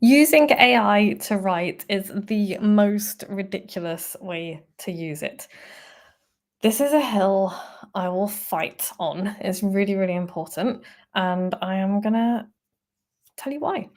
Using AI to write is the most ridiculous way to use it. This is a hill I will fight on. It's really, really important, and I am gonna tell you why.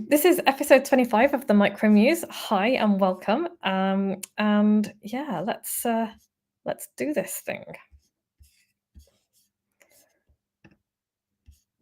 This is episode 25 of the MicroMuse. Hi and welcome. And yeah, let's do this thing.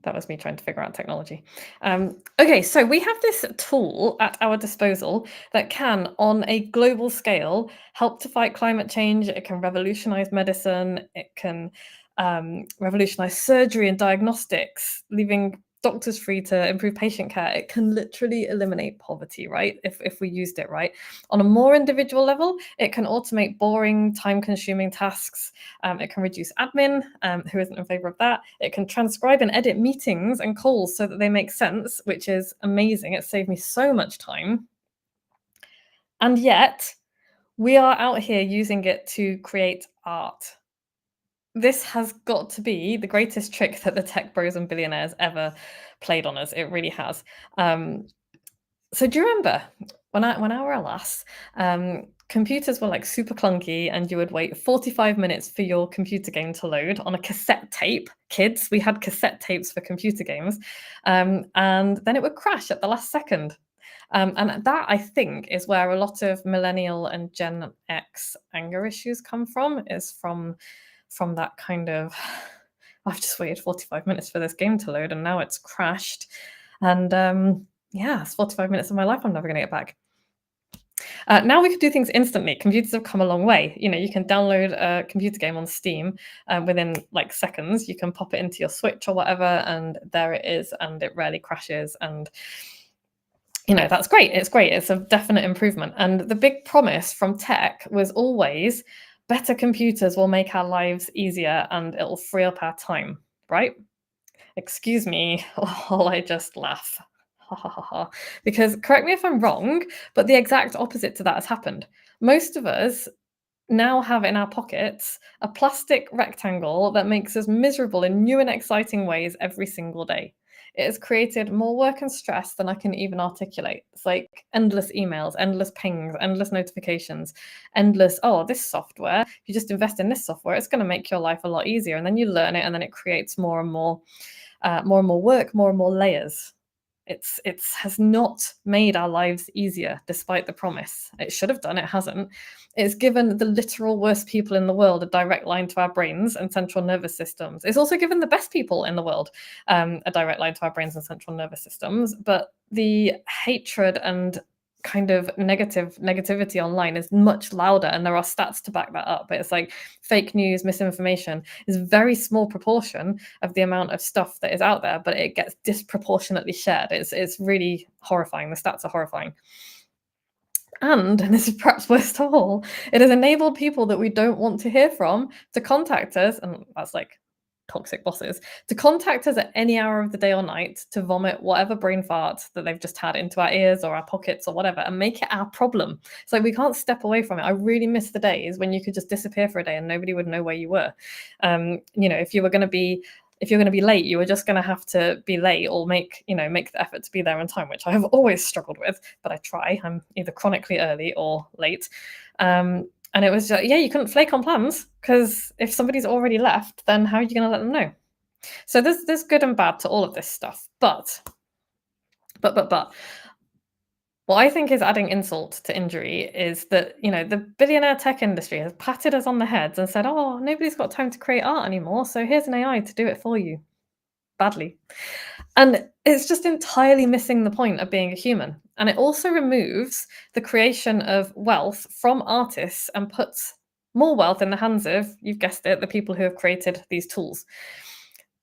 That was me trying to figure out technology. Okay, so we have this tool at our disposal that can, on a global scale, help to fight climate change. It can revolutionize medicine. It can revolutionize surgery and diagnostics, leaving doctors free to improve patient care. It can literally eliminate poverty, right? If we used it right. On a more individual level, it can automate boring, time-consuming tasks. It can reduce admin. Who isn't in favor of that? It can transcribe and edit meetings and calls so that they make sense, which is amazing. It saved me so much time. And yet, we are out here using it to create art. This has got to be the greatest trick that the tech bros and billionaires ever played on us. It really has. So do you remember when I were a lass, computers were like super clunky and you would wait 45 minutes for your computer game to load on a cassette tape. Kids, we had cassette tapes for computer games. And then it would crash at the last second. And that, I think, is where a lot of millennial and Gen X anger issues come from, is from that kind of, I've just waited 45 minutes for this game to load and now it's crashed. And yeah, it's 45 minutes of my life I'm never going to get back. Now we can do things instantly. Computers have come a long way. You know, you can download a computer game on Steam within like seconds. You can pop it into your Switch or whatever, and there it is, and it rarely crashes. And you know, that's great. It's great. It's a definite improvement. And the big promise from tech was always better computers will make our lives easier and it'll free up our time, right? Excuse me while I just laugh. Ha ha ha ha. Because correct me if I'm wrong, but the exact opposite to that has happened. Most of us now have in our pockets a plastic rectangle that makes us miserable in new and exciting ways every single day. It has created more work and stress than I can even articulate. It's like endless emails, endless pings, endless notifications, endless, oh, this software, if you just invest in this software, it's going to make your life a lot easier. And then you learn it and then it creates more and more work, more and more layers. It has not made our lives easier, despite the promise. It should have done, it hasn't. It's given the literal worst people in the world a direct line to our brains and central nervous systems. It's also given the best people in the world a direct line to our brains and central nervous systems. But the hatred and kind of negativity online is much louder, and there are stats to back that up. But it's like fake news, misinformation is a very small proportion of the amount of stuff that is out there, but it gets disproportionately shared. It's really horrifying. The stats are horrifying. And this is perhaps worst of all, it has enabled people that we don't want to hear from to contact us, and that's like toxic bosses, to contact us at any hour of the day or night to vomit whatever brain fart that they've just had into our ears or our pockets or whatever, and make it our problem. It's like we can't step away from it. I really miss the days when you could just disappear for a day and nobody would know where you were. You know, if you're going to be late, you were just going to have to be late or make the effort to be there on time, which I have always struggled with, but I try. I'm either chronically early or late. And it was just, yeah, you couldn't flake on plans, because if somebody's already left, then how are you going to let them know? So there's good and bad to all of this stuff. But what I think is adding insult to injury is that, you know, the billionaire tech industry has patted us on the heads and said, oh, nobody's got time to create art anymore, so here's an AI to do it for you. Badly. And it's just entirely missing the point of being a human. And it also removes the creation of wealth from artists and puts more wealth in the hands of, you've guessed it, the people who have created these tools.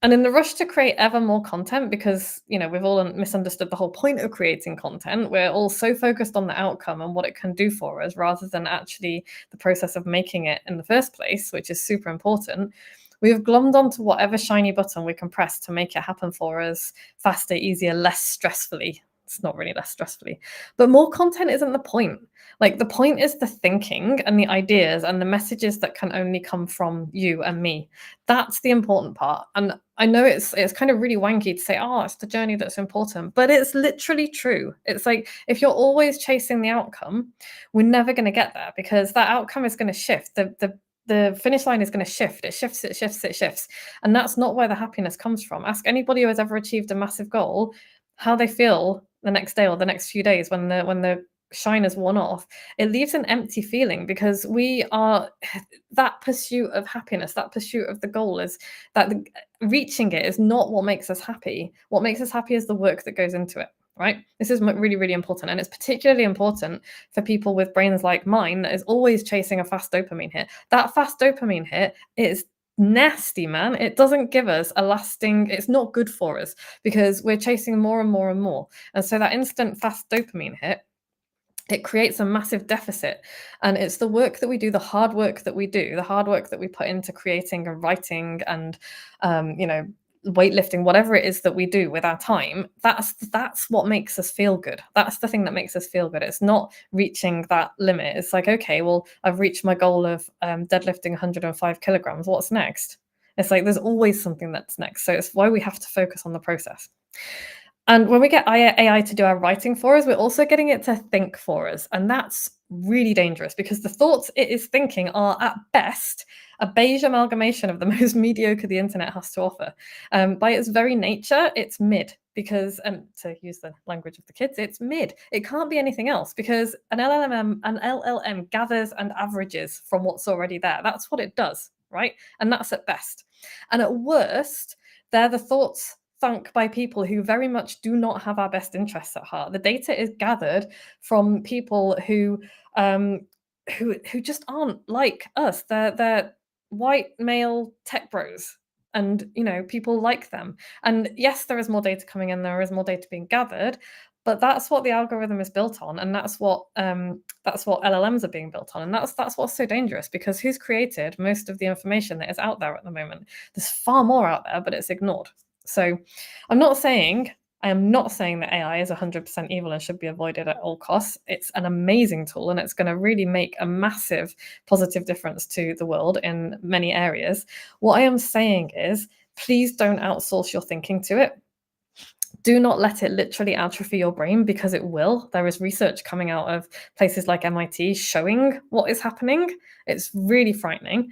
And in the rush to create ever more content, because, you know, we've all misunderstood the whole point of creating content, we're all so focused on the outcome and what it can do for us rather than actually the process of making it in the first place, which is super important. We have glommed onto whatever shiny button we can press to make it happen for us faster, easier, less stressfully. It's not really less stressfully. But more content isn't the point. Like, the point is the thinking and the ideas and the messages that can only come from you and me. That's the important part. And I know it's kind of really wanky to say, oh, it's the journey that's important, but it's literally true. It's like, if you're always chasing the outcome, we're never going to get there, because that outcome is going to shift. The finish line is going to shift. It shifts, it shifts, it shifts. And that's not where the happiness comes from. Ask anybody who has ever achieved a massive goal how they feel the next day or the next few days when the shine is worn off. It leaves an empty feeling, because we are that pursuit of happiness, that pursuit of the goal, is that reaching it is not what makes us happy. What makes us happy is the work that goes into it. Right? This is really, really important. And it's particularly important for people with brains like mine that is always chasing a fast dopamine hit. That fast dopamine hit is nasty, man. It doesn't give us a lasting, it's not good for us, because we're chasing more and more and more. And so that instant fast dopamine hit, it creates a massive deficit. And it's the work that we do, the hard work that we do, the hard work that we put into creating and writing and weightlifting, whatever it is that we do with our time, that's what makes us feel good. That's the thing that makes us feel good. It's not reaching that limit. It's like, okay, well, I've reached my goal of deadlifting 105 kilograms. What's next? It's like, there's always something that's next. So it's why we have to focus on the process. And when we get AI to do our writing for us, we're also getting it to think for us. And that's really dangerous, because the thoughts it is thinking are at best a beige amalgamation of the most mediocre the internet has to offer. By its very nature, it's mid, because, and to use the language of the kids, it's mid. It can't be anything else, because an LLM gathers and averages from what's already there. That's what it does, right? And that's at best. And at worst, they're the thoughts thunk by people who very much do not have our best interests at heart. The data is gathered from people who just aren't like us. They're white male tech bros, and people like them. And yes, there is more data coming in, there is more data being gathered, but that's what the algorithm is built on, and that's what LLMs are being built on. And that's what's so dangerous, because who's created most of the information that is out there at the moment? There's far more out there, but it's ignored. So I am not saying that AI is 100% evil and should be avoided at all costs. It's an amazing tool, and it's going to really make a massive positive difference to the world in many areas. What I am saying is, please don't outsource your thinking to it. Do not let it literally atrophy your brain, because it will. There is research coming out of places like MIT showing what is happening. It's really frightening.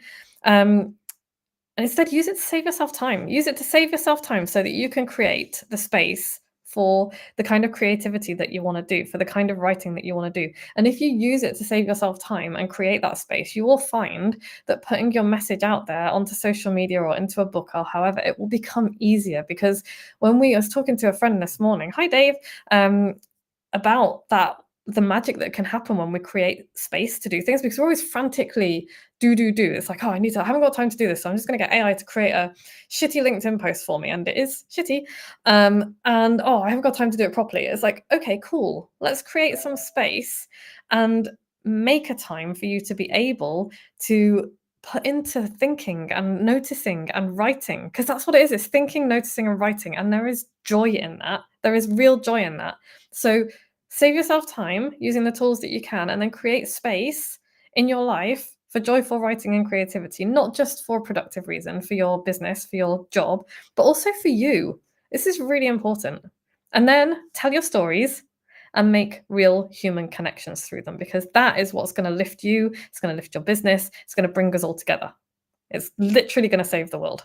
And instead, use it to save yourself time. Use it to save yourself time so that you can create the space for the kind of creativity that you want to do, for the kind of writing that you want to do. And if you use it to save yourself time and create that space, you will find that putting your message out there onto social media or into a book or however, it will become easier. Because I was talking to a friend this morning, hi Dave, about that, the magic that can happen when we create space to do things, because we're always frantically do. It's like, oh, I haven't got time to do this, so I'm just going to get AI to create a shitty LinkedIn post for me, and it is shitty. And oh, I haven't got time to do it properly. It's like, okay, cool. Let's create some space and make a time for you to be able to put into thinking and noticing and writing, because that's what it is. It's thinking, noticing, and writing, and there is joy in that. There is real joy in that. So save yourself time using the tools that you can, and then create space in your life for joyful writing and creativity, not just for a productive reason, for your business, for your job, but also for you. This is really important. And then tell your stories and make real human connections through them, because that is what's going to lift you. It's going to lift your business. It's going to bring us all together. It's literally going to save the world.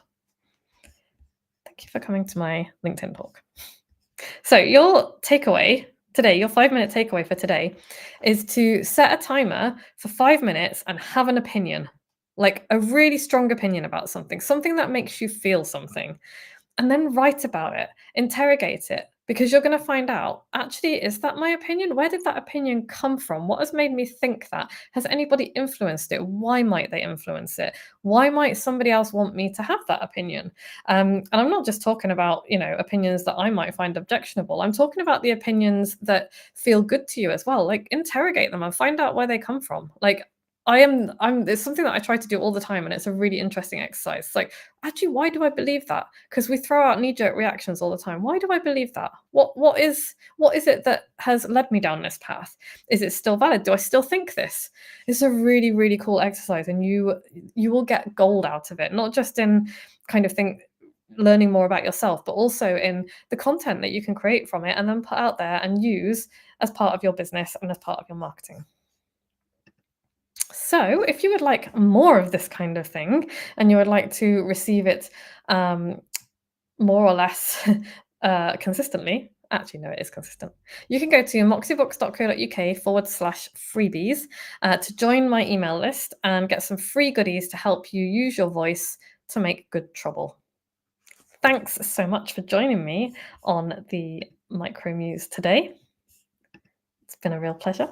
Thank you for coming to my LinkedIn talk. So your takeaway today, your 5-minute takeaway for today, is to set a timer for 5 minutes and have an opinion, like a really strong opinion about something that makes you feel something, and then write about it, interrogate it, because you're going to find out, actually, is that my opinion? Where did that opinion come from? What has made me think that? Has anybody influenced it? Why might they influence it? Why might somebody else want me to have that opinion? And I'm not just talking about, opinions that I might find objectionable. I'm talking about the opinions that feel good to you as well. Like, interrogate them and find out where they come from. Like, it's something that I try to do all the time, and it's a really interesting exercise. It's like, actually, why do I believe that? Because we throw out knee-jerk reactions all the time. Why do I believe that? What is it that has led me down this path? Is it still valid? Do I still think this? It's a really, really cool exercise, and you will get gold out of it, not just in kind of learning more about yourself, but also in the content that you can create from it and then put out there and use as part of your business and as part of your marketing. So, if you would like more of this kind of thing and you would like to receive it um, more or less consistently, actually, no, it is consistent. You can go to moxiebooks.co.uk/freebies to join my email list and get some free goodies to help you use your voice to make good trouble. Thanks so much for joining me on the MicroMuse today. It's been a real pleasure.